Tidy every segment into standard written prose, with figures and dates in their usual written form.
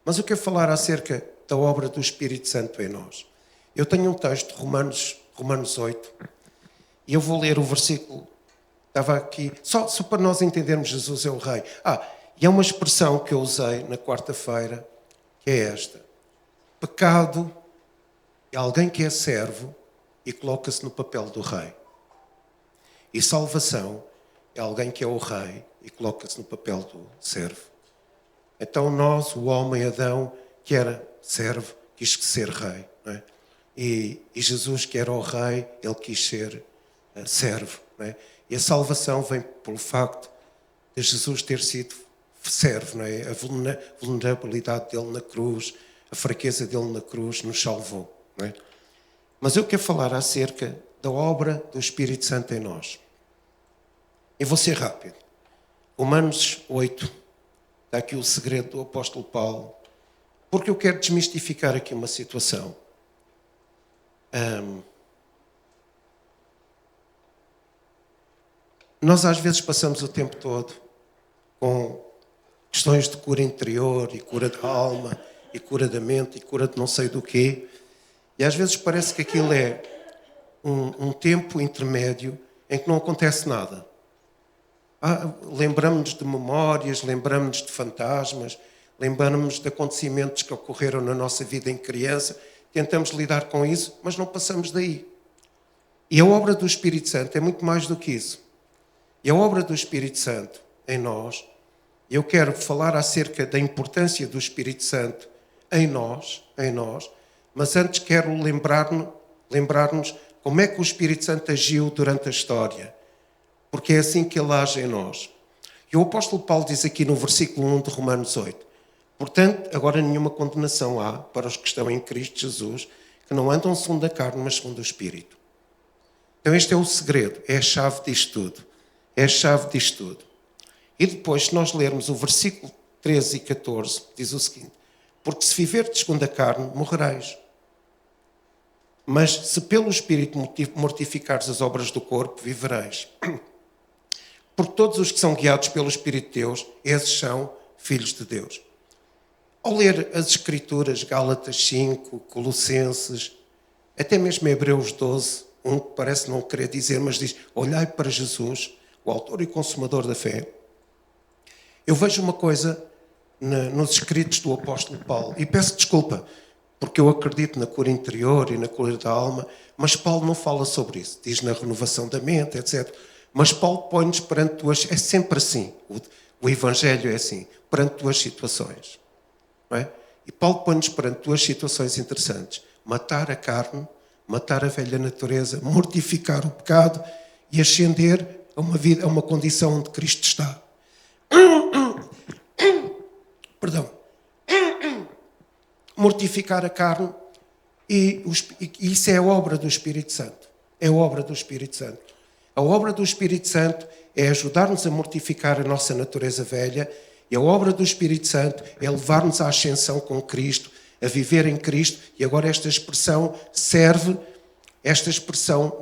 Mas eu quero falar acerca da obra do Espírito Santo em nós. Eu tenho um texto, Romanos 8, e eu vou ler o versículo. Estava aqui, só para nós entendermos Jesus é o Rei. E é uma expressão que eu usei na quarta-feira, que é esta. Pecado é alguém que é servo e coloca-se no papel do rei. E salvação é alguém que é o rei e coloca-se no papel do servo. Então nós, o homem Adão, que era servo, quis ser rei. Não é? E Jesus, que era o rei, ele quis ser servo. Não é? E a salvação vem pelo facto de Jesus ter sido servo. Não é? A vulnerabilidade dele na cruz, a fraqueza dele na cruz nos salvou. Não é? Mas eu quero falar acerca da obra do Espírito Santo em nós. Eu vou ser rápido. Romanos 8, está aqui o segredo do apóstolo Paulo, porque eu quero desmistificar aqui uma situação. Nós às vezes passamos o tempo todo com questões de cura interior e cura da alma e cura da mente e cura de não sei do quê. E às vezes parece que aquilo é um tempo intermédio em que não acontece nada. Lembramos-nos de memórias, lembramos-nos de fantasmas, lembramos-nos de acontecimentos que ocorreram na nossa vida em criança, tentamos lidar com isso, mas não passamos daí. E a obra do Espírito Santo é muito mais do que isso. E a obra do Espírito Santo em nós, eu quero falar acerca da importância do Espírito Santo em nós, mas antes quero lembrar-nos como é que o Espírito Santo agiu durante a história, porque é assim que ele age em nós. E o apóstolo Paulo diz aqui no versículo 1 de Romanos 8, portanto, agora nenhuma condenação há para os que estão em Cristo Jesus, que não andam segundo a carne, mas segundo o Espírito. Então este é o segredo, é a chave disto tudo. É a chave disto tudo. E depois, se nós lermos o versículo 13 e 14, diz o seguinte, porque se viverdes segundo a carne, morrereis. Mas se pelo Espírito mortificares as obras do corpo, vivereis. Porque todos os que são guiados pelo Espírito de Deus, esses são filhos de Deus. Ao ler as Escrituras, Gálatas 5, Colossenses, até mesmo Hebreus 12, que parece não querer dizer, mas diz, olhai para Jesus, o autor e consumador da fé. Eu vejo uma coisa nos escritos do apóstolo Paulo, e peço desculpa, porque eu acredito na cura interior e na cura da alma, mas Paulo não fala sobre isso. Diz na renovação da mente, etc. Mas Paulo põe-nos perante duas... É sempre assim. O Evangelho é assim. Perante duas situações. Não é? E Paulo põe-nos perante duas situações interessantes. Matar a carne, matar a velha natureza, mortificar o pecado e ascender a uma vida, a uma condição onde Cristo está. Perdão. Mortificar a carne e isso é a obra do Espírito Santo. É a obra do Espírito Santo. A obra do Espírito Santo é ajudar-nos a mortificar a nossa natureza velha e a obra do Espírito Santo é levar-nos à ascensão com Cristo, a viver em Cristo. E agora esta expressão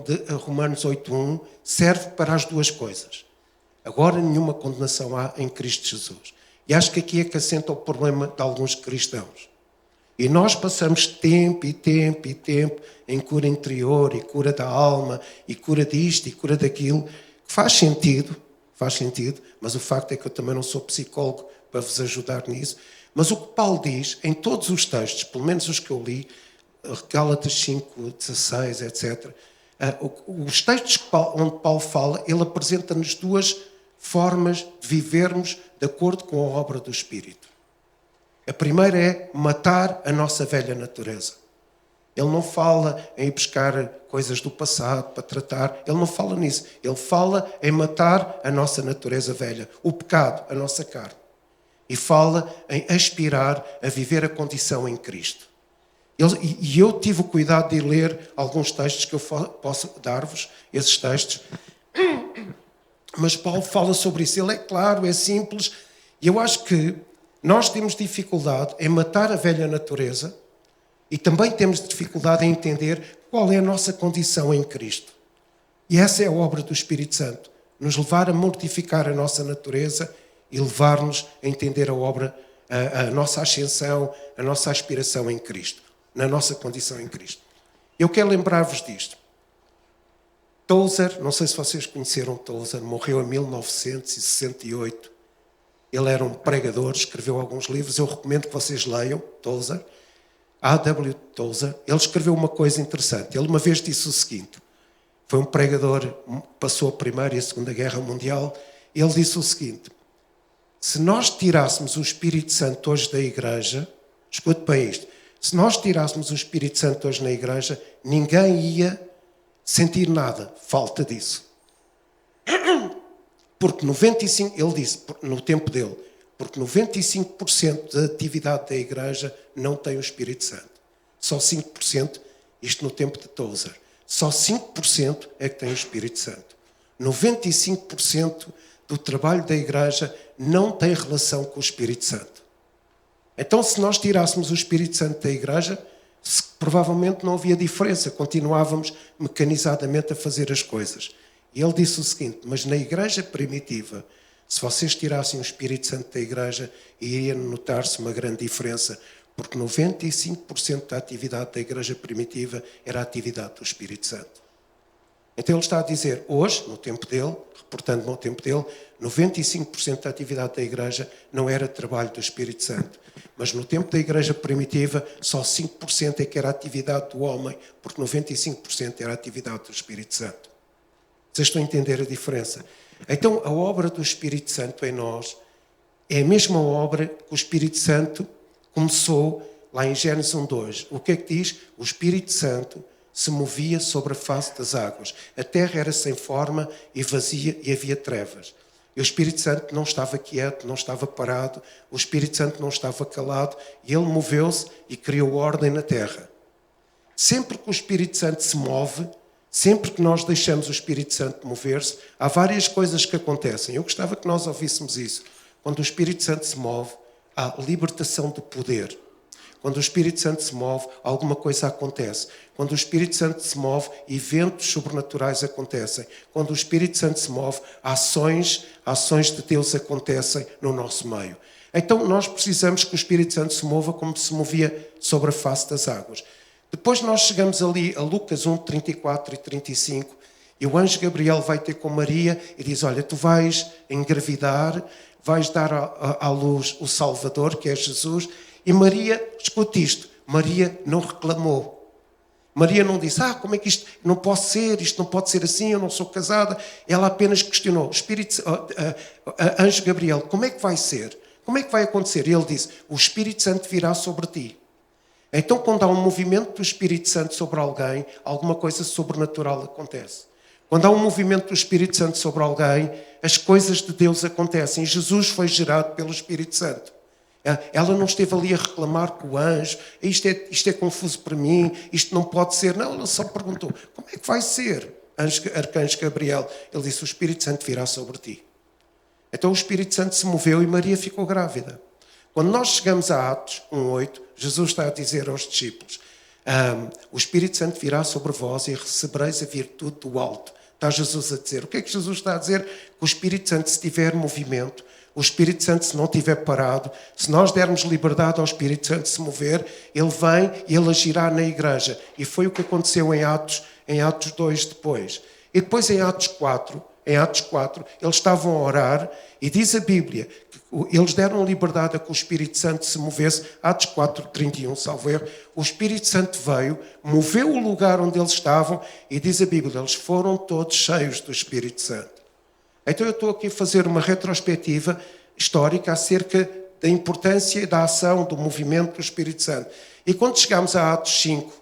de Romanos 8.1 serve para as duas coisas. Agora nenhuma condenação há em Cristo Jesus. E acho que aqui é que assenta o problema de alguns cristãos. E nós passamos tempo em cura interior e cura da alma e cura disto e cura daquilo, que faz sentido, mas o facto é que eu também não sou psicólogo para vos ajudar nisso. Mas o que Paulo diz, em todos os textos, pelo menos os que eu li, Gálatas 5, 16, etc., os textos onde Paulo fala, ele apresenta-nos duas formas de vivermos de acordo com a obra do Espírito. A primeira é matar a nossa velha natureza. Ele não fala em ir buscar coisas do passado para tratar, ele não fala nisso. Ele fala em matar a nossa natureza velha, o pecado, a nossa carne. E fala em aspirar a viver a condição em Cristo. E eu tive o cuidado de ler alguns textos que eu posso dar-vos, esses textos. Mas Paulo fala sobre isso. Ele é claro, é simples. E eu acho que nós temos dificuldade em matar a velha natureza e também temos dificuldade em entender qual é a nossa condição em Cristo. E essa é a obra do Espírito Santo. Nos levar a mortificar a nossa natureza e levar-nos a entender a obra a nossa ascensão, a nossa aspiração em Cristo, na nossa condição em Cristo. Eu quero lembrar-vos disto. Tozer, não sei se vocês conheceram Tozer, morreu em 1968. Ele era um pregador, escreveu alguns livros, eu recomendo que vocês leiam, Tozer, A.W. Tozer. Ele escreveu uma coisa interessante. Ele uma vez disse o seguinte, foi um pregador, passou a Primeira e a Segunda Guerra Mundial, ele disse o seguinte, se nós tirássemos o Espírito Santo hoje da igreja, escute bem isto, se nós tirássemos o Espírito Santo hoje na igreja, ninguém ia sentir nada, falta disso. Porque 95%, ele disse, no tempo dele, porque 95% da atividade da igreja não tem o Espírito Santo. Só 5%, isto no tempo de Tozer, só 5% é que tem o Espírito Santo. 95% do trabalho da igreja não tem relação com o Espírito Santo. Então, se nós tirássemos o Espírito Santo da igreja, provavelmente não havia diferença, continuávamos mecanizadamente a fazer as coisas. E ele disse o seguinte, mas na igreja primitiva, se vocês tirassem o Espírito Santo da igreja, iria notar-se uma grande diferença, porque 95% da atividade da igreja primitiva era a atividade do Espírito Santo. Então ele está a dizer, hoje, no tempo dele, reportando no tempo dele, 95% da atividade da igreja não era trabalho do Espírito Santo. Mas no tempo da igreja primitiva, só 5% é que era a atividade do homem, porque 95% era a atividade do Espírito Santo. Vocês estão a entender a diferença? Então, a obra do Espírito Santo em nós é a mesma obra que o Espírito Santo começou lá em Gênesis 1:2. O que é que diz? O Espírito Santo se movia sobre a face das águas. A terra era sem forma e vazia e havia trevas. E o Espírito Santo não estava quieto, não estava parado, o Espírito Santo não estava calado e ele moveu-se e criou ordem na terra. Sempre que o Espírito Santo se move, sempre que nós deixamos o Espírito Santo mover-se, há várias coisas que acontecem. Eu gostava que nós ouvíssemos isso. Quando o Espírito Santo se move, há libertação do poder. Quando o Espírito Santo se move, alguma coisa acontece. Quando o Espírito Santo se move, eventos sobrenaturais acontecem. Quando o Espírito Santo se move, ações de Deus acontecem no nosso meio. Então nós precisamos que o Espírito Santo se mova como se movia sobre a face das águas. Depois nós chegamos ali a Lucas 1, 34 e 35, e o anjo Gabriel vai ter com Maria e diz, olha, tu vais engravidar, vais dar à luz o Salvador, que é Jesus. E Maria, escute isto, Maria não reclamou. Maria não disse, como é que isto não pode ser, isto não pode ser assim, eu não sou casada. Ela apenas questionou, anjo Gabriel, como é que vai ser? Como é que vai acontecer? E ele disse, o Espírito Santo virá sobre ti. Então, quando há um movimento do Espírito Santo sobre alguém, alguma coisa sobrenatural acontece. Quando há um movimento do Espírito Santo sobre alguém, as coisas de Deus acontecem. Jesus foi gerado pelo Espírito Santo. Ela não esteve ali a reclamar com o anjo, isto é confuso para mim, isto não pode ser. Não, ela só perguntou, como é que vai ser? Arcanjo Gabriel, ele disse, o Espírito Santo virá sobre ti. Então o Espírito Santo se moveu e Maria ficou grávida. Quando nós chegamos a Atos 1:8, Jesus está a dizer aos discípulos, o Espírito Santo virá sobre vós e recebereis a virtude do alto. Está Jesus a dizer. O que é que Jesus está a dizer? Que o Espírito Santo, se tiver movimento, o Espírito Santo, se não estiver parado, se nós dermos liberdade ao Espírito Santo se mover, ele vem e ele agirá na igreja. E foi o que aconteceu em Atos 2 depois. E depois em Atos 4, eles estavam a orar e diz a Bíblia que eles deram liberdade a que o Espírito Santo se movesse. Atos 4, 31, salvo erro. O Espírito Santo veio, moveu o lugar onde eles estavam e diz a Bíblia, eles foram todos cheios do Espírito Santo. Então eu estou aqui a fazer uma retrospectiva histórica acerca da importância e da ação do movimento do Espírito Santo. E quando chegamos a Atos 5,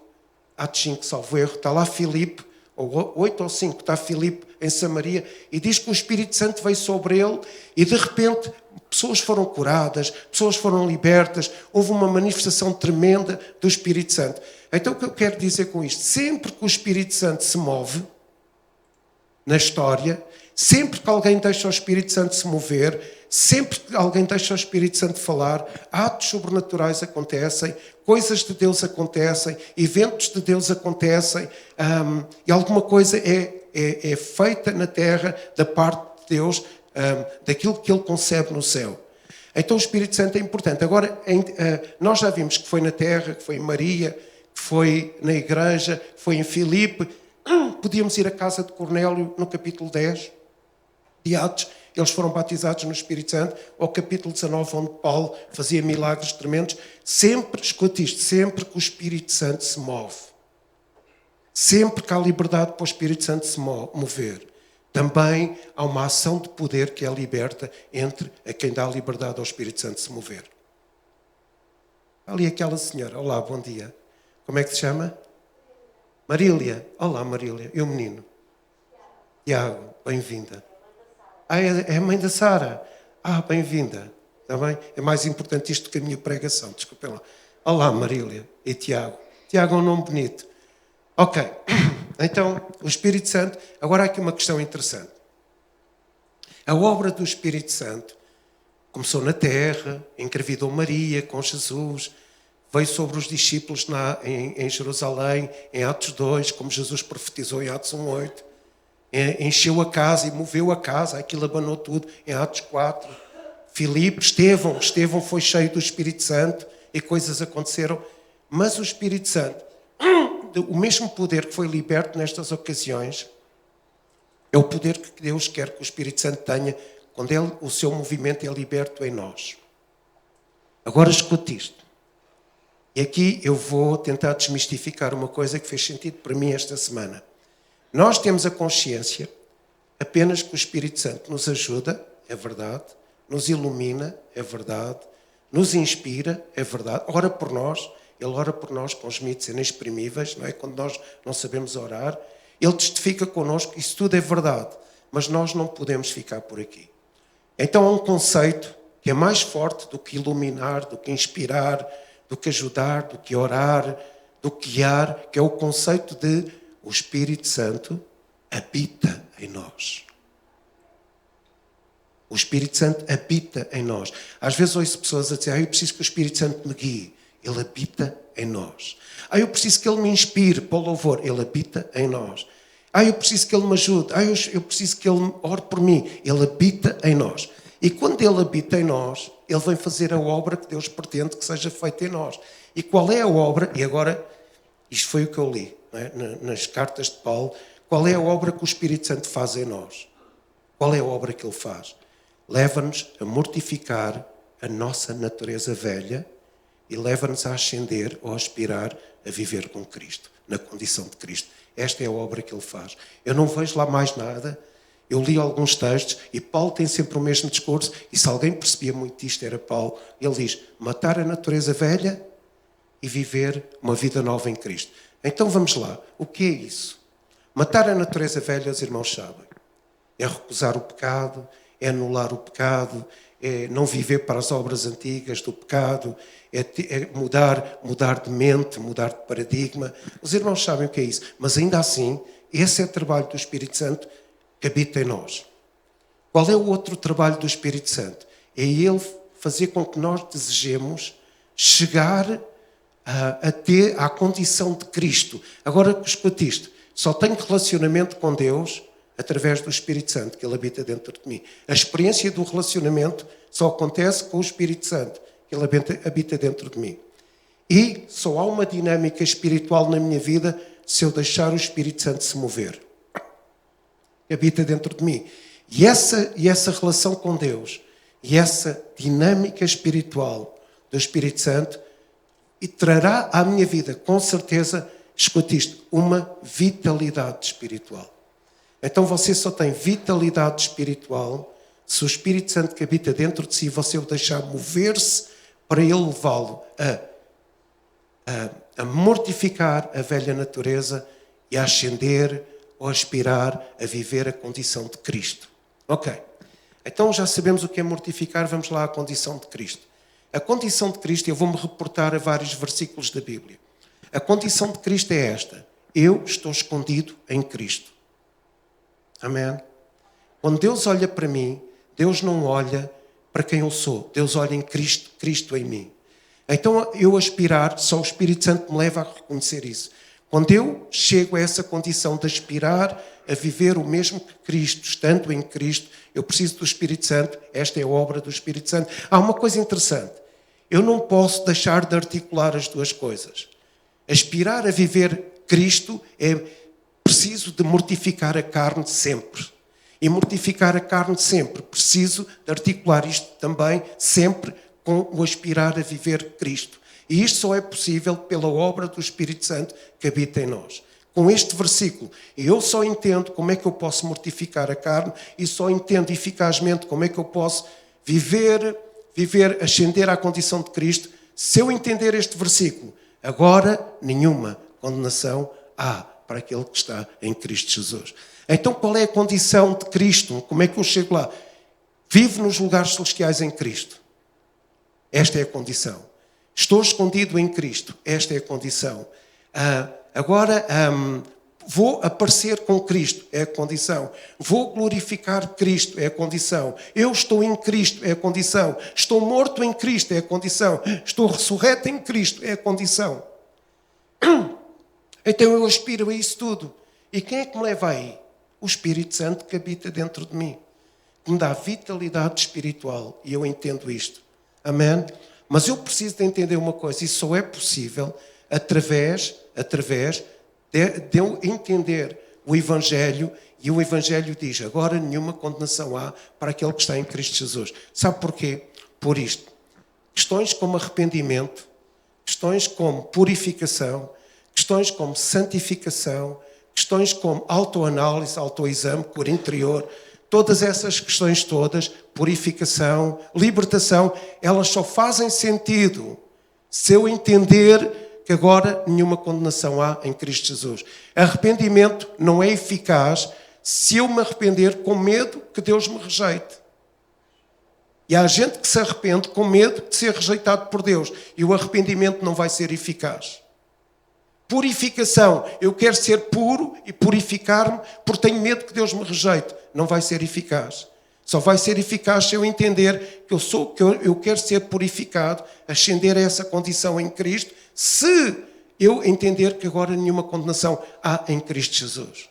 salvo erro, está lá Filipe, ou 8 ou 5, está Filipe em Samaria, e diz que o Espírito Santo veio sobre ele e de repente pessoas foram curadas, pessoas foram libertas, houve uma manifestação tremenda do Espírito Santo. Então o que eu quero dizer com isto? Sempre que o Espírito Santo se move na história, sempre que alguém deixa o Espírito Santo se mover, sempre que alguém deixa o Espírito Santo falar, atos sobrenaturais acontecem, coisas de Deus acontecem, eventos de Deus acontecem, e alguma coisa é feita na terra da parte de Deus, daquilo que Ele concebe no céu. Então o Espírito Santo é importante. Agora, nós já vimos que foi na terra, que foi em Maria, que foi na igreja, que foi em Filipe. Podíamos ir à casa de Cornélio no capítulo 10 de Atos. Eles foram batizados no Espírito Santo. Ou capítulo 19, onde Paulo fazia milagres tremendos. Sempre, escute isto, sempre que o Espírito Santo se move. Sempre que há liberdade para o Espírito Santo se mover. Também há uma ação de poder que é liberta entre a quem dá liberdade ao Espírito Santo se mover. Ali aquela senhora. Olá, bom dia. Como é que se chama? Marília. Olá, Marília. E o menino? Tiago, bem-vinda. É a mãe da Sara. Bem-vinda. Está bem? É mais importante isto que a minha pregação. Desculpem lá. Olá, Marília e Tiago. Tiago é um nome bonito. Ok. Então, o Espírito Santo... Agora há aqui uma questão interessante. A obra do Espírito Santo começou na terra, engravidou Maria com Jesus, veio sobre os discípulos em Jerusalém, em Atos 2, como Jesus profetizou em Atos 1:8. Encheu a casa e moveu a casa, aquilo abanou tudo, em Atos 4. Filipe, Estevão foi cheio do Espírito Santo e coisas aconteceram. Mas o Espírito Santo... O mesmo poder que foi liberto nestas ocasiões é o poder que Deus quer que o Espírito Santo tenha quando o seu movimento é liberto em nós. Agora escute isto. E aqui eu vou tentar desmistificar uma coisa que fez sentido para mim esta semana. Nós temos a consciência apenas que o Espírito Santo nos ajuda, é verdade, nos ilumina, é verdade, nos inspira, é verdade, ora por nós. Ele ora por nós com gemidos inexprimíveis, não é? Quando nós não sabemos orar. Ele testifica connosco, isso tudo é verdade. Mas nós não podemos ficar por aqui. Então há um conceito que é mais forte do que iluminar, do que inspirar, do que ajudar, do que orar, do que guiar, que é o conceito de o Espírito Santo habita em nós. O Espírito Santo habita em nós. Às vezes ouço pessoas a dizer, eu preciso que o Espírito Santo me guie. Ele habita em nós. Eu preciso que Ele me inspire para o louvor. Ele habita em nós. Eu preciso que Ele me ajude. Eu preciso que Ele ore por mim. Ele habita em nós. E quando Ele habita em nós, Ele vem fazer a obra que Deus pretende que seja feita em nós. E qual é a obra? E agora, isto foi o que eu li, não é? Nas cartas de Paulo. Qual é a obra que o Espírito Santo faz em nós? Qual é a obra que Ele faz? Leva-nos a mortificar a nossa natureza velha e leva-nos a ascender ou a aspirar a viver com Cristo, na condição de Cristo. Esta é a obra que Ele faz. Eu não vejo lá mais nada. Eu li alguns textos e Paulo tem sempre o mesmo discurso, e se alguém percebia muito disto era Paulo. Ele diz, matar a natureza velha e viver uma vida nova em Cristo. Então vamos lá. O que é isso? Matar a natureza velha, os irmãos sabem. É recusar o pecado, é anular o pecado, é não viver para as obras antigas do pecado, é mudar de mente, mudar de paradigma. Os irmãos sabem o que é isso. Mas ainda assim, esse é o trabalho do Espírito Santo que habita em nós. Qual é o outro trabalho do Espírito Santo? É Ele fazer com que nós desejemos chegar à condição de Cristo. Agora, escute isto. Só tenho relacionamento com Deus através do Espírito Santo, que Ele habita dentro de mim. A experiência do relacionamento só acontece com o Espírito Santo, que Ele habita dentro de mim. E só há uma dinâmica espiritual na minha vida se eu deixar o Espírito Santo se mover. Habita dentro de mim. E essa relação com Deus, e essa dinâmica espiritual do Espírito Santo, e trará à minha vida, com certeza, escute isto, uma vitalidade espiritual. Então você só tem vitalidade espiritual se o Espírito Santo que habita dentro de si, você o deixar mover-se para ele levá-lo a mortificar a velha natureza e a ascender ou aspirar a viver a condição de Cristo. Ok. Então já sabemos o que é mortificar, vamos lá à condição de Cristo. A condição de Cristo, eu vou-me reportar a vários versículos da Bíblia. A condição de Cristo é esta. Eu estou escondido em Cristo. Amém? Quando Deus olha para mim, Deus não olha para quem eu sou. Deus olha em Cristo, Cristo em mim. Então eu aspirar, só o Espírito Santo me leva a reconhecer isso. Quando eu chego a essa condição de aspirar a viver o mesmo que Cristo, estando em Cristo, eu preciso do Espírito Santo, esta é a obra do Espírito Santo. Há uma coisa interessante, eu não posso deixar de articular as duas coisas. Aspirar a viver Cristo é preciso de mortificar a carne sempre. E mortificar a carne sempre, preciso de articular isto também sempre com o aspirar a viver Cristo. E isto só é possível pela obra do Espírito Santo que habita em nós. Com este versículo, eu só entendo como é que eu posso mortificar a carne e só entendo eficazmente como é que eu posso viver, ascender à condição de Cristo. Se eu entender este versículo, agora nenhuma condenação há para aquele que está em Cristo Jesus. Então qual é a condição de Cristo? Como é que eu chego lá? Vivo nos lugares celestiais em Cristo. Esta é a condição. Estou escondido em Cristo. Esta é a condição. Vou aparecer com Cristo. É a condição. Vou glorificar Cristo. É a condição. Eu estou em Cristo. É a condição. Estou morto em Cristo. É a condição. Estou ressurreto em Cristo. É a condição. Então eu aspiro a isso tudo. E quem é que me leva aí? O Espírito Santo que habita dentro de mim. Que me dá vitalidade espiritual. E eu entendo isto. Amém? Mas eu preciso de entender uma coisa. Isso só é possível através de eu entender o Evangelho. E o Evangelho diz, agora nenhuma condenação há para aquele que está em Cristo Jesus. Sabe porquê? Por isto. Questões como arrependimento, questões como purificação, questões como santificação, questões como autoanálise, autoexame, cura interior, todas essas questões todas, purificação, libertação, elas só fazem sentido se eu entender que agora nenhuma condenação há em Cristo Jesus. Arrependimento não é eficaz se eu me arrepender com medo que Deus me rejeite. E há gente que se arrepende com medo de ser rejeitado por Deus. E o arrependimento não vai ser eficaz. Purificação. Eu quero ser puro e purificar-me porque tenho medo que Deus me rejeite. Não vai ser eficaz. Só vai ser eficaz se eu entender que eu quero ser purificado, ascender a essa condição em Cristo, se eu entender que agora nenhuma condenação há em Cristo Jesus.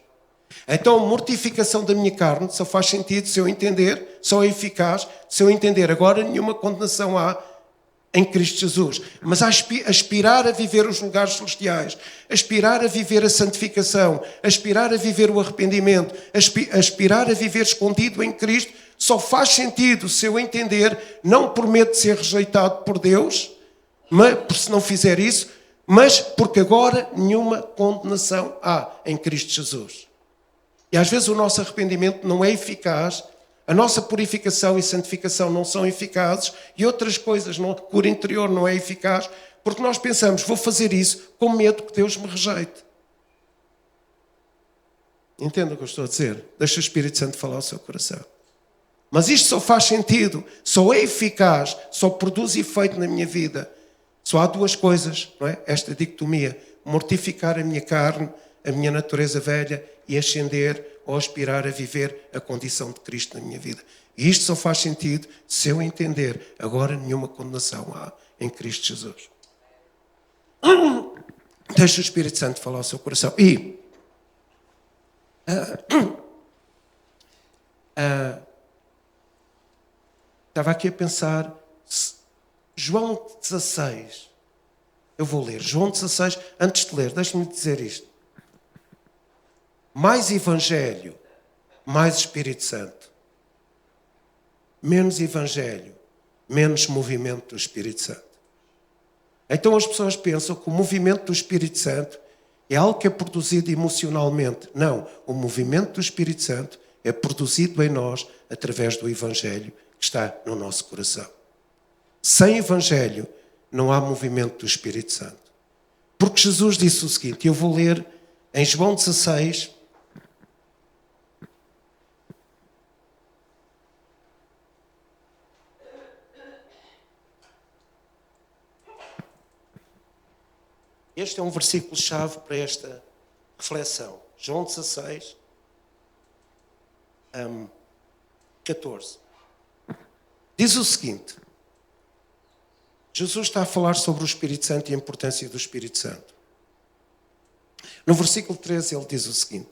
Então a mortificação da minha carne só faz sentido se eu entender, só é eficaz se eu entender agora nenhuma condenação há em Cristo Jesus. Mas aspirar a viver os lugares celestiais, aspirar a viver a santificação, aspirar a viver o arrependimento, aspirar a viver escondido em Cristo, só faz sentido se eu entender, não por medo de ser rejeitado por Deus, mas se não fizer isso, mas porque agora nenhuma condenação há em Cristo Jesus. E às vezes o nosso arrependimento não é eficaz, a nossa purificação e santificação não são eficazes e outras coisas, a cura interior não é eficaz, porque nós pensamos, vou fazer isso com medo que Deus me rejeite. Entenda o que eu estou a dizer? Deixa o Espírito Santo falar ao seu coração. Mas isto só faz sentido, só é eficaz, só produz efeito na minha vida. Só há duas coisas, não é? Esta dicotomia, mortificar a minha carne, a minha natureza velha e ascender ou aspirar a viver a condição de Cristo na minha vida. E isto só faz sentido se eu entender agora nenhuma condenação há em Cristo Jesus. Deixa o Espírito Santo falar ao seu coração. E estava aqui a pensar, João 16, eu vou ler, João 16, antes de ler, deixe-me dizer isto. Mais Evangelho, mais Espírito Santo. Menos Evangelho, menos movimento do Espírito Santo. Então as pessoas pensam que o movimento do Espírito Santo é algo que é produzido emocionalmente. Não, o movimento do Espírito Santo é produzido em nós através do Evangelho que está no nosso coração. Sem Evangelho não há movimento do Espírito Santo. Porque Jesus disse o seguinte, eu vou ler em João 16, este é um versículo-chave para esta reflexão. João 16, 14. Diz o seguinte. Jesus está a falar sobre o Espírito Santo e a importância do Espírito Santo. No versículo 13 ele diz o seguinte: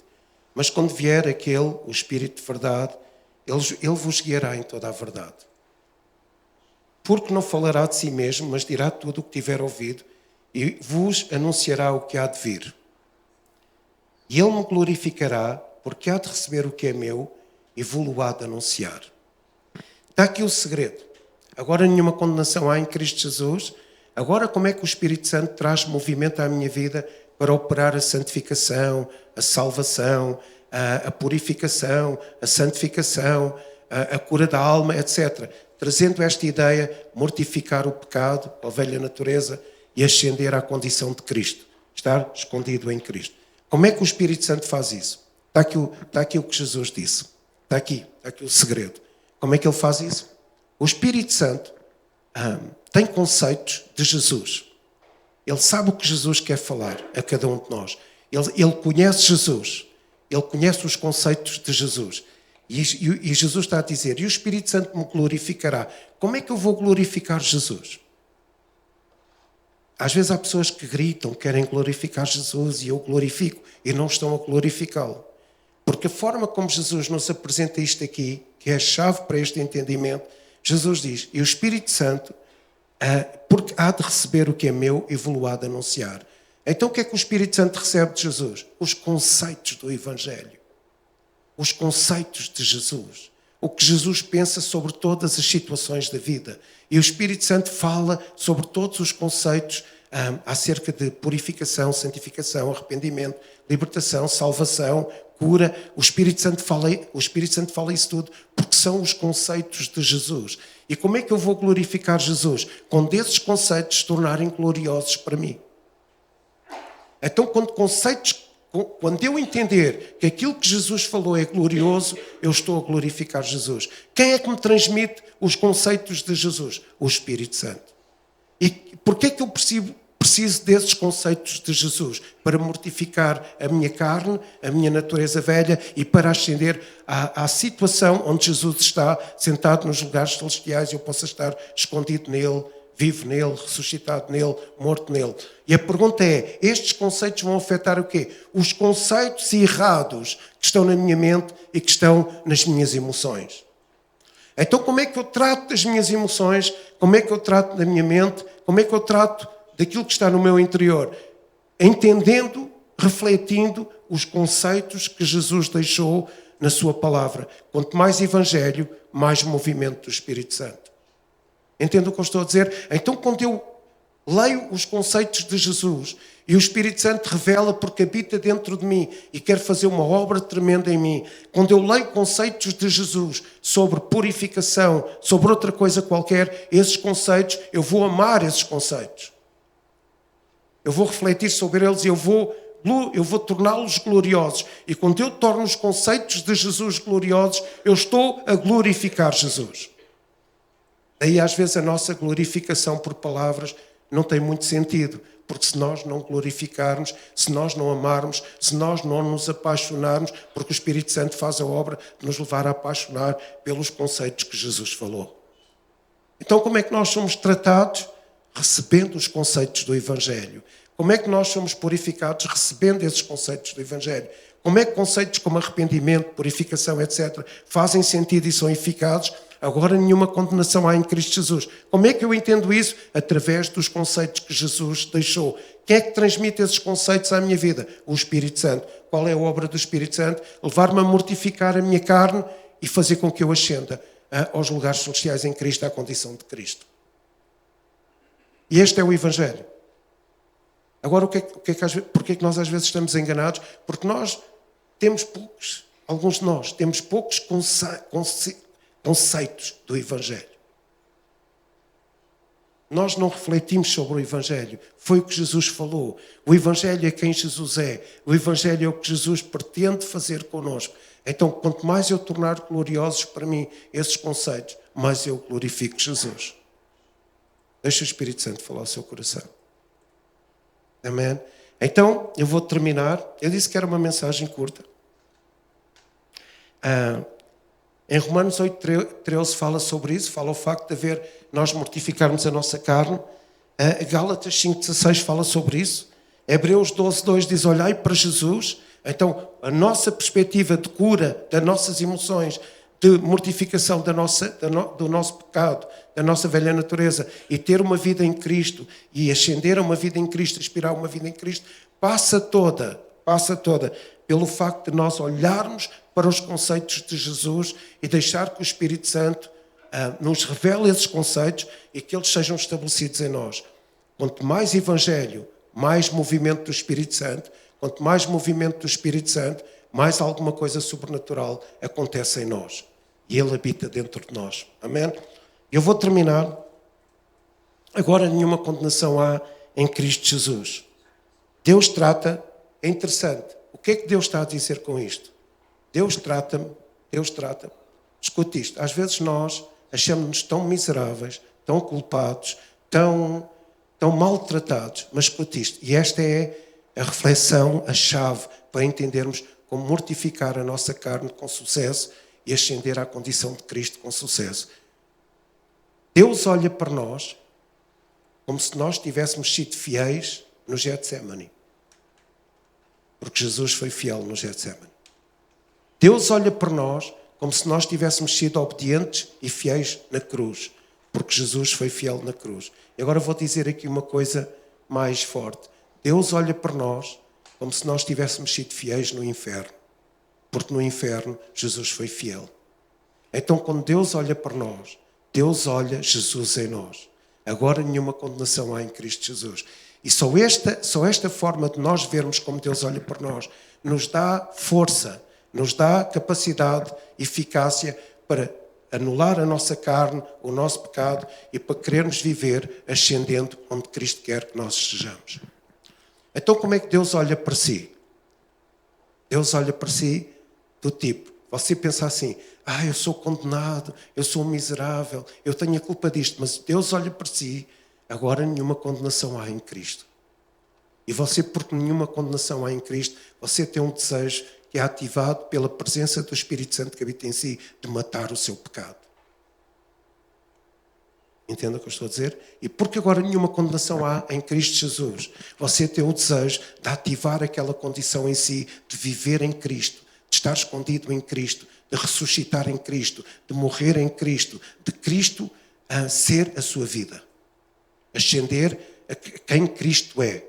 mas quando vier aquele, o Espírito de verdade, ele vos guiará em toda a verdade. Porque não falará de si mesmo, mas dirá tudo o que tiver ouvido e vos anunciará o que há de vir. E ele me glorificará, porque há de receber o que é meu e vou-lo há de anunciar. Está aqui o segredo. Agora nenhuma condenação há em Cristo Jesus. Agora como é que o Espírito Santo traz movimento à minha vida para operar a santificação, a salvação, a purificação, a santificação, a cura da alma, etc. Trazendo esta ideia, mortificar o pecado, a velha natureza, e ascender à condição de Cristo. Estar escondido em Cristo. Como é que o Espírito Santo faz isso? Está aqui o que Jesus disse. Está aqui o segredo. Como é que ele faz isso? O Espírito Santo tem conceitos de Jesus. Ele sabe o que Jesus quer falar a cada um de nós. Ele conhece Jesus. Ele conhece os conceitos de Jesus. E Jesus está a dizer, e o Espírito Santo me glorificará. Como é que eu vou glorificar Jesus? Às vezes há pessoas que gritam, querem glorificar Jesus e eu glorifico, e não estão a glorificá-lo. Porque a forma como Jesus nos apresenta isto aqui, que é a chave para este entendimento, Jesus diz, e o Espírito Santo, porque há de receber o que é meu e vou-lo há de anunciar. Então o que é que o Espírito Santo recebe de Jesus? Os conceitos do Evangelho. Os conceitos de Jesus. O que Jesus pensa sobre todas as situações da vida. E o Espírito Santo fala sobre todos os conceitos acerca de purificação, santificação, arrependimento, libertação, salvação, cura. O Espírito Santo fala isso tudo porque são os conceitos de Jesus. E como é que eu vou glorificar Jesus? Quando esses conceitos se tornarem gloriosos para mim. Então, quando eu entender que aquilo que Jesus falou é glorioso, eu estou a glorificar Jesus. Quem é que me transmite os conceitos de Jesus? O Espírito Santo. E porquê é que eu preciso desses conceitos de Jesus? Para mortificar a minha carne, a minha natureza velha e para ascender à situação onde Jesus está sentado nos lugares celestiais e eu possa estar escondido nele, vivo nele, ressuscitado nele, morto nele. E a pergunta é, estes conceitos vão afetar o quê? Os conceitos errados que estão na minha mente e que estão nas minhas emoções. Então como é que eu trato das minhas emoções? Como é que eu trato da minha mente? Como é que eu trato daquilo que está no meu interior? Entendendo, refletindo os conceitos que Jesus deixou na sua palavra. Quanto mais Evangelho, mais movimento do Espírito Santo. Entende o que eu estou a dizer? Então, quando eu leio os conceitos de Jesus e o Espírito Santo revela porque habita dentro de mim e quer fazer uma obra tremenda em mim, quando eu leio conceitos de Jesus sobre purificação, sobre outra coisa qualquer, esses conceitos, eu vou amar esses conceitos. Eu vou refletir sobre eles e eu vou torná-los gloriosos. E quando eu torno os conceitos de Jesus gloriosos, eu estou a glorificar Jesus. Daí às vezes a nossa glorificação por palavras não tem muito sentido, porque se nós não glorificarmos, se nós não amarmos, se nós não nos apaixonarmos, porque o Espírito Santo faz a obra de nos levar a apaixonar pelos conceitos que Jesus falou. Então como é que nós somos tratados? Recebendo os conceitos do Evangelho. Como é que nós somos purificados? Recebendo esses conceitos do Evangelho. Como é que conceitos como arrependimento, purificação, etc. fazem sentido e são eficazes? Agora nenhuma condenação há em Cristo Jesus. Como é que eu entendo isso? Através dos conceitos que Jesus deixou. Quem é que transmite esses conceitos à minha vida? O Espírito Santo. Qual é a obra do Espírito Santo? Levar-me a mortificar a minha carne e fazer com que eu ascenda aos lugares celestiais em Cristo, à condição de Cristo. E este é o Evangelho. Agora, porquê é que nós às vezes estamos enganados? Porque nós temos poucos, alguns de nós, temos poucos conceitos do Evangelho. Nós não refletimos sobre o Evangelho. Foi o que Jesus falou. O Evangelho é quem Jesus é. O Evangelho é o que Jesus pretende fazer connosco. Então, quanto mais eu tornar gloriosos para mim esses conceitos, mais eu glorifico Jesus. Deixa o Espírito Santo falar ao seu coração. Amém? Então, eu vou terminar. Eu disse que era uma mensagem curta. Em Romanos 8:13 fala sobre isso, fala o facto de nós mortificarmos a nossa carne. Gálatas 5:16 fala sobre isso. Hebreus 12:2 diz, olhai para Jesus. Então, a nossa perspectiva de cura das nossas emoções, de mortificação do nosso pecado, da nossa velha natureza, e ter uma vida em Cristo, e ascender a uma vida em Cristo, aspirar a uma vida em Cristo, passa toda pelo facto de nós olharmos para os conceitos de Jesus e deixar que o Espírito Santo nos revele esses conceitos e que eles sejam estabelecidos em nós. Quanto mais Evangelho, mais movimento do Espírito Santo. Quanto mais movimento do Espírito Santo, mais alguma coisa sobrenatural acontece em nós. E Ele habita dentro de nós. Amém? Eu vou terminar. Agora nenhuma condenação há em Cristo Jesus. Deus trata, é interessante. O que é que Deus está a dizer com isto? Deus trata-me. Escute isto. Às vezes nós achamos-nos tão miseráveis, tão culpados, tão maltratados. Mas escute isto. E esta é a reflexão, a chave para entendermos como mortificar a nossa carne com sucesso e ascender à condição de Cristo com sucesso. Deus olha para nós como se nós tivéssemos sido fiéis no Getsemane. Porque Jesus foi fiel no Getsemane. Deus olha para nós como se nós tivéssemos sido obedientes e fiéis na cruz. Porque Jesus foi fiel na cruz. E agora vou dizer aqui uma coisa mais forte. Deus olha para nós como se nós tivéssemos sido fiéis no inferno. Porque no inferno Jesus foi fiel. Então quando Deus olha para nós, Deus olha Jesus em nós. Agora nenhuma condenação há em Cristo Jesus. E só esta forma de nós vermos como Deus olha para nós nos dá força, nos dá capacidade, eficácia para anular a nossa carne, o nosso pecado e para querermos viver ascendendo onde Cristo quer que nós estejamos. Então como é que Deus olha para si? Deus olha para si do tipo, você pensa assim, eu sou condenado, eu sou um miserável, eu tenho a culpa disto, mas Deus olha para si, agora nenhuma condenação há em Cristo. E você, porque nenhuma condenação há em Cristo, você tem um desejo que é ativado pela presença do Espírito Santo que habita em si, de matar o seu pecado. Entenda o que eu estou a dizer? E porque agora nenhuma condenação há em Cristo Jesus, você tem o desejo de ativar aquela condição em si, de viver em Cristo, de estar escondido em Cristo, de ressuscitar em Cristo, de morrer em Cristo, de Cristo ser a sua vida. Ascender a quem Cristo é.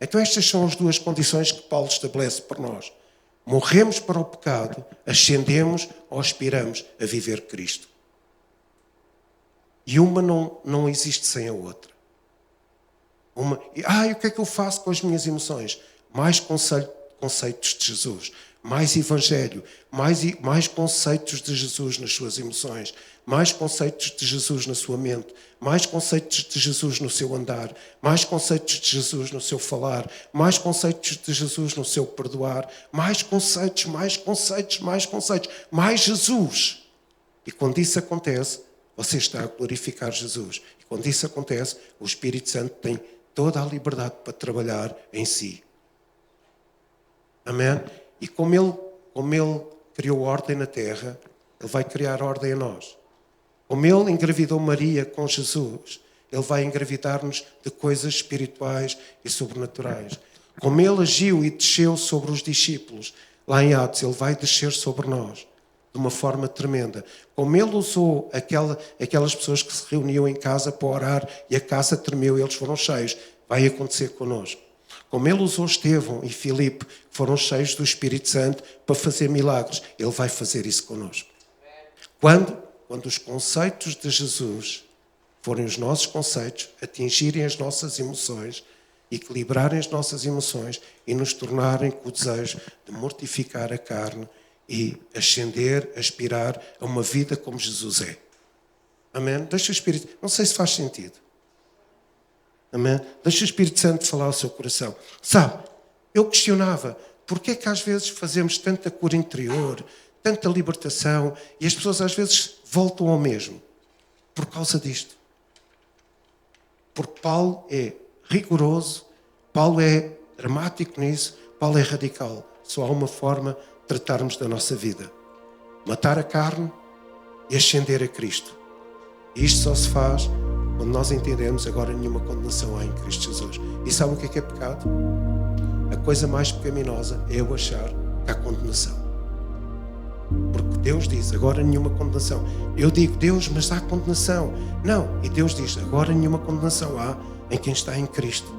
Então estas são as duas condições que Paulo estabelece para nós. Morremos para o pecado, ascendemos ou aspiramos a viver Cristo. E uma não existe sem a outra. O que é que eu faço com as minhas emoções? Mais conceitos de Jesus, mais Evangelho, mais conceitos de Jesus nas suas emoções, mais conceitos de Jesus na sua mente, mais conceitos de Jesus no seu andar, mais conceitos de Jesus no seu falar, mais conceitos de Jesus no seu perdoar, mais conceitos, mais Jesus. E quando isso acontece, você está a glorificar Jesus. E quando isso acontece, o Espírito Santo tem toda a liberdade para trabalhar em si. Amém? E como ele criou ordem na terra, Ele vai criar ordem a nós. Como Ele engravidou Maria com Jesus, Ele vai engravidar-nos de coisas espirituais e sobrenaturais. Como Ele agiu e desceu sobre os discípulos, lá em Atos, Ele vai descer sobre nós de uma forma tremenda. Como Ele usou aquelas pessoas que se reuniam em casa para orar e a casa tremeu e eles foram cheios, vai acontecer connosco. Como Ele usou Estevão e Filipe, que foram cheios do Espírito Santo para fazer milagres, Ele vai fazer isso connosco. Quando os conceitos de Jesus forem os nossos conceitos, atingirem as nossas emoções, equilibrarem as nossas emoções e nos tornarem com o desejo de mortificar a carne e ascender, aspirar a uma vida como Jesus é. Amém? Deixa o Espírito... Não sei se faz sentido. Amém? Deixa o Espírito Santo falar ao seu coração. Sabe, eu questionava, porque é que às vezes fazemos tanta cura interior, tanta libertação, e as pessoas às vezes voltam ao mesmo? Por causa disto. Porque Paulo é rigoroso, Paulo é dramático nisso, Paulo é radical. Só há uma forma de tratarmos da nossa vida. Matar a carne e ascender a Cristo. E isto só se faz quando nós entendemos agora nenhuma condenação há em Cristo Jesus. E sabe o que é pecado? A coisa mais pecaminosa é eu achar que há condenação. Porque Deus diz, agora nenhuma condenação. Eu digo, Deus, mas há condenação. Não, e Deus diz, agora nenhuma condenação há em quem está em Cristo.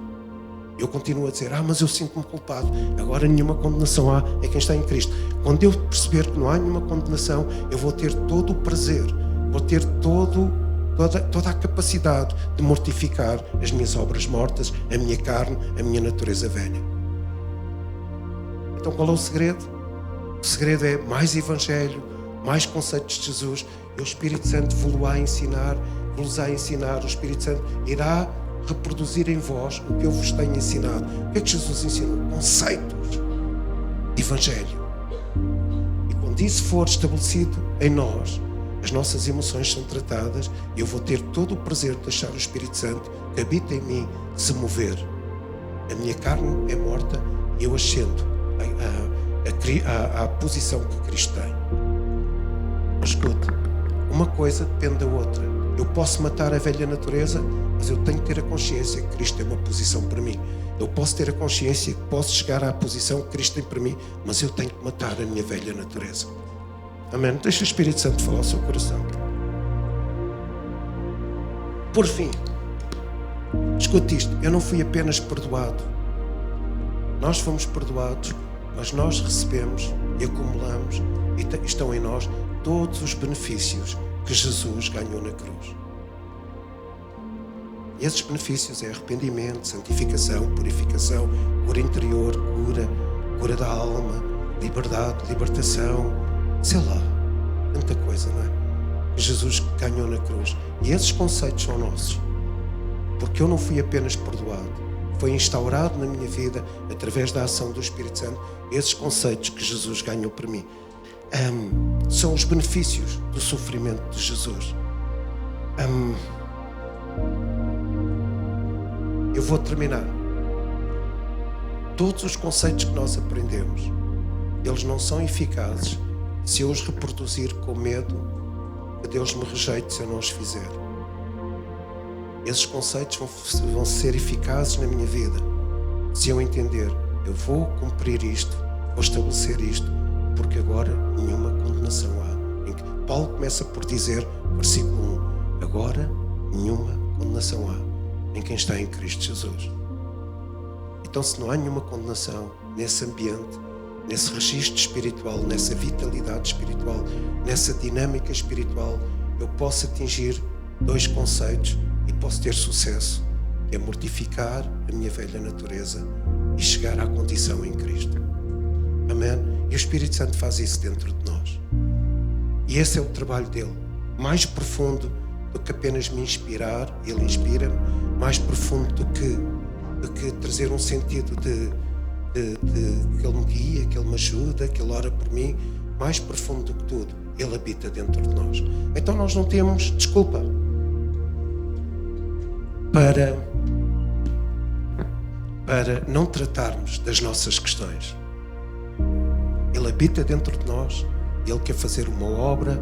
Eu continuo a dizer, mas eu sinto-me culpado. Agora nenhuma condenação há em quem está em Cristo. Quando eu perceber que não há nenhuma condenação, eu vou ter todo o prazer, vou ter toda a capacidade de mortificar as minhas obras mortas, a minha carne, a minha natureza velha. Então qual é o segredo? O segredo é mais Evangelho, mais conceitos de Jesus, e o Espírito Santo vos-á ensinar, o Espírito Santo irá reproduzir em vós o que eu vos tenho ensinado. O que é que Jesus ensinou? Conceitos de Evangelho. E quando isso for estabelecido em nós, as nossas emoções são tratadas e eu vou ter todo o prazer de deixar o Espírito Santo que habita em mim se mover. A minha carne é morta e eu ascendo à posição que Cristo tem. Mas escute, uma coisa depende da outra. Eu posso matar a velha natureza, mas eu tenho que ter a consciência que Cristo tem uma posição para mim. Eu posso ter a consciência que posso chegar à posição que Cristo tem para mim, mas eu tenho que matar a minha velha natureza. Amém? Deixa o Espírito Santo falar ao seu coração. Por fim, escute isto, eu não fui apenas perdoado. Nós fomos perdoados, mas nós recebemos e acumulamos e estão em nós todos os benefícios que Jesus ganhou na cruz. E esses benefícios é arrependimento, santificação, purificação, cura interior, cura da alma, liberdade, libertação, sei lá, tanta coisa, não é? Que Jesus ganhou na cruz. E esses conceitos são nossos. Porque eu não fui apenas perdoado, foi instaurado na minha vida, através da ação do Espírito Santo, esses conceitos que Jesus ganhou para mim. São os benefícios do sofrimento de Jesus. Eu vou terminar. Todos os conceitos que nós aprendemos, eles não são eficazes se eu os reproduzir com medo que Deus me rejeite se eu não os fizer. Esses conceitos vão ser eficazes na minha vida se eu entender, eu vou cumprir isto, vou estabelecer isto, porque agora nenhuma condenação há. Paulo começa por dizer, versículo 1, agora nenhuma condenação há em quem está em Cristo Jesus. Então, se não há nenhuma condenação nesse ambiente, nesse registro espiritual, nessa vitalidade espiritual, nessa dinâmica espiritual, eu posso atingir dois conceitos e posso ter sucesso, que é mortificar a minha velha natureza e chegar à condição em Cristo. Amém? E o Espírito Santo faz isso dentro de nós. E esse é o trabalho dele, mais profundo do que apenas me inspirar, ele inspira-me, mais profundo do que trazer um sentido de que ele me guia, que ele me ajuda, que ele ora por mim, mais profundo do que tudo, ele habita dentro de nós. Então nós não temos desculpa para não tratarmos das nossas questões. Ele habita dentro de nós, ele quer fazer uma obra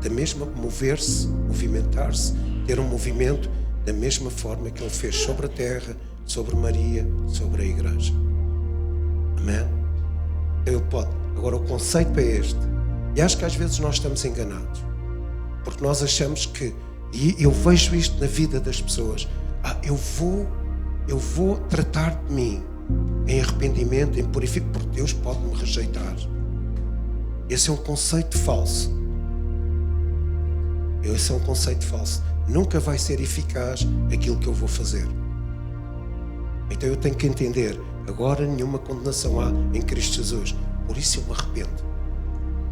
da mesma, mover-se, movimentar-se, ter um movimento da mesma forma que ele fez sobre a terra, sobre Maria, sobre a igreja. Amém? Então ele pode. Agora o conceito é este. E acho que às vezes nós estamos enganados. Porque nós achamos que, e eu vejo isto na vida das pessoas, eu vou tratar de mim em arrependimento, em purificação, porque Deus pode me rejeitar. Esse é um conceito falso. Esse é um conceito falso. Nunca vai ser eficaz aquilo que eu vou fazer. Então eu tenho que entender, agora nenhuma condenação há em Cristo Jesus, por isso eu me arrependo.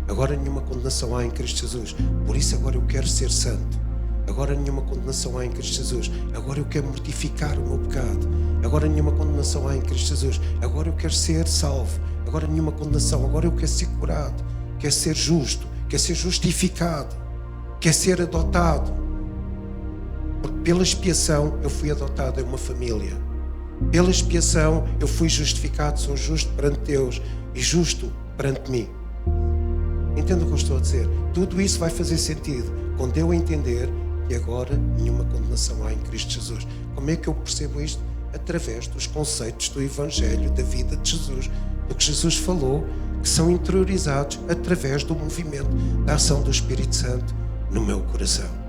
Agora nenhuma condenação há em Cristo Jesus, por isso agora eu quero ser santo. Agora nenhuma condenação há em Cristo Jesus, agora eu quero mortificar o meu pecado. Agora nenhuma condenação há em Cristo Jesus, agora eu quero ser salvo. Agora nenhuma condenação, agora eu quero ser curado, quero ser justo, quero ser justificado, quero ser adotado. Porque pela expiação eu fui adotado em uma família. Pela expiação eu fui justificado, sou justo perante Deus e justo perante mim. Entenda o que eu estou a dizer? Tudo isso vai fazer sentido quando eu entender e agora nenhuma condenação há em Cristo Jesus. Como é que eu percebo isto? Através dos conceitos do Evangelho, da vida de Jesus, do que Jesus falou, que são interiorizados através do movimento, da ação do Espírito Santo no meu coração.